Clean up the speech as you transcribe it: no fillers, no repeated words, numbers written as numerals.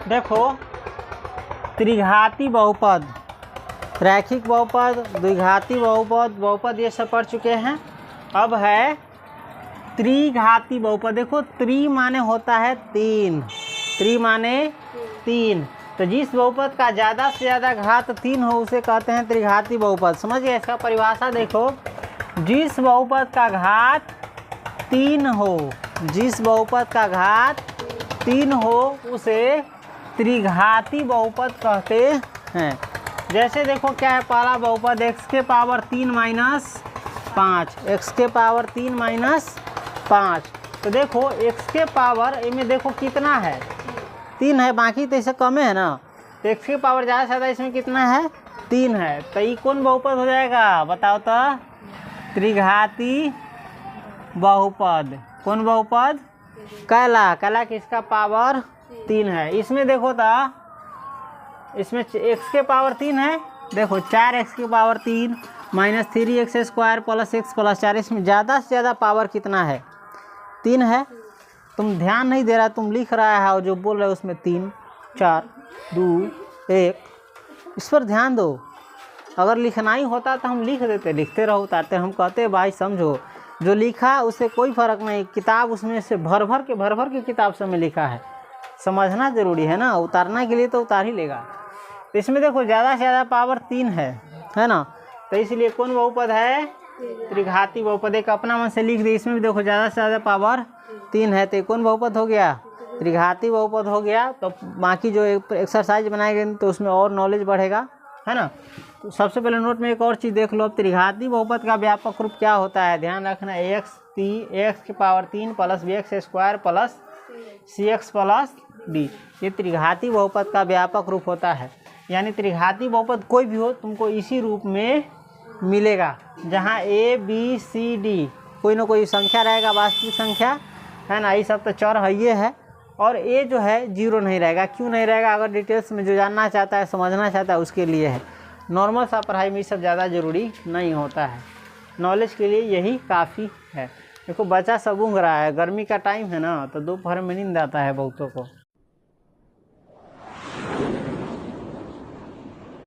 देखो त्रिघाती बहुपद, रैखिक बहुपद, द्विघाती बहुपद, बहुपद ये सब पढ़ चुके हैं। अब है त्रिघाती बहुपद। देखो त्रि माने होता है 3, त्रि माने 3, तो जिस बहुपद का ज़्यादा से ज़्यादा घात 3 हो उसे कहते हैं त्रिघाती बहुपद। समझ गए? इसका परिभाषा देखो, जिस बहुपद का घात 3 हो, जिस बहुपद का घात 3 हो उसे त्रिघाती बहुपद कहते हैं। जैसे देखो क्या है, पहला बहुपद x के पावर 3 माइनस 5, x के पावर 3 माइनस 5। तो देखो x के पावर इनमें देखो कितना है, 3 है, बाकी तो इसे कम है ना, तो x के पावर ज़्यादा से ज़्यादा इसमें कितना है, 3 है। तो ये कौन बहुपद हो जाएगा बताओ तो? त्रिघाती बहुपद। कौन बहुपद? कैला। कैला किसका पावर 3 है। इसमें देखो तो इसमें x के पावर 3 है, देखो 4x के power 3 minus 3x square plus x plus 4, इसमें ज़्यादा से ज़्यादा पावर कितना है, 3 है। तुम ध्यान नहीं दे रहा, तुम लिख रहा है और जो बोल रहे हो उसमें 3 4 2 1, इस पर ध्यान दो। अगर लिखना ही होता तो हम लिख देते, लिखते रहो उतारते, हम कहते भाई समझो, जो लिखा उससे कोई फ़र्क नहीं, किताब उसमें से भर भर के किताब सब में लिखा है, समझना ज़रूरी है ना, उतारना के लिए तो उतार ही लेगा। तो इसमें देखो ज़्यादा से ज़्यादा पावर 3 है ना, तो इसलिए कौन बहुपद है, त्रिघाती बहुपद। एक अपना मन से लिख दे, इसमें भी देखो ज़्यादा से ज़्यादा पावर 3 है, तो कौन बहुपद हो गया, त्रिघाती बहुपद हो गया। तो बाकी जो एक्सरसाइज बनाए गए तो उसमें और नॉलेज बढ़ेगा, है ना। तो सबसे पहले नोट में एक और चीज़ देख लो, अब त्रिघाती बहुपद का व्यापक रूप क्या होता है, ध्यान रखना, x के power 3 plus bx square plus cx plus d, ये त्रिघाती बहुपद का व्यापक रूप होता है। यानी त्रिघाती बहुपद कोई भी हो तुमको इसी रूप में मिलेगा, जहाँ a b c d कोई ना कोई संख्या रहेगा, वास्तविक संख्या, है ना, ये सब तो चर है ये है, और a जो है 0 नहीं रहेगा। क्यों नहीं रहेगा? अगर डिटेल्स में जो जानना चाहता है, समझना चाहता है, उसके लिए है। नॉर्मल सा पढ़ाई में ये सब ज़्यादा ज़रूरी नहीं होता है, नॉलेज के लिए यही काफ़ी है। देखो बच्चा सब ऊँघ रहा है, गर्मी का टाइम है ना, तो दोपहर में नींद आता है बहुतों को।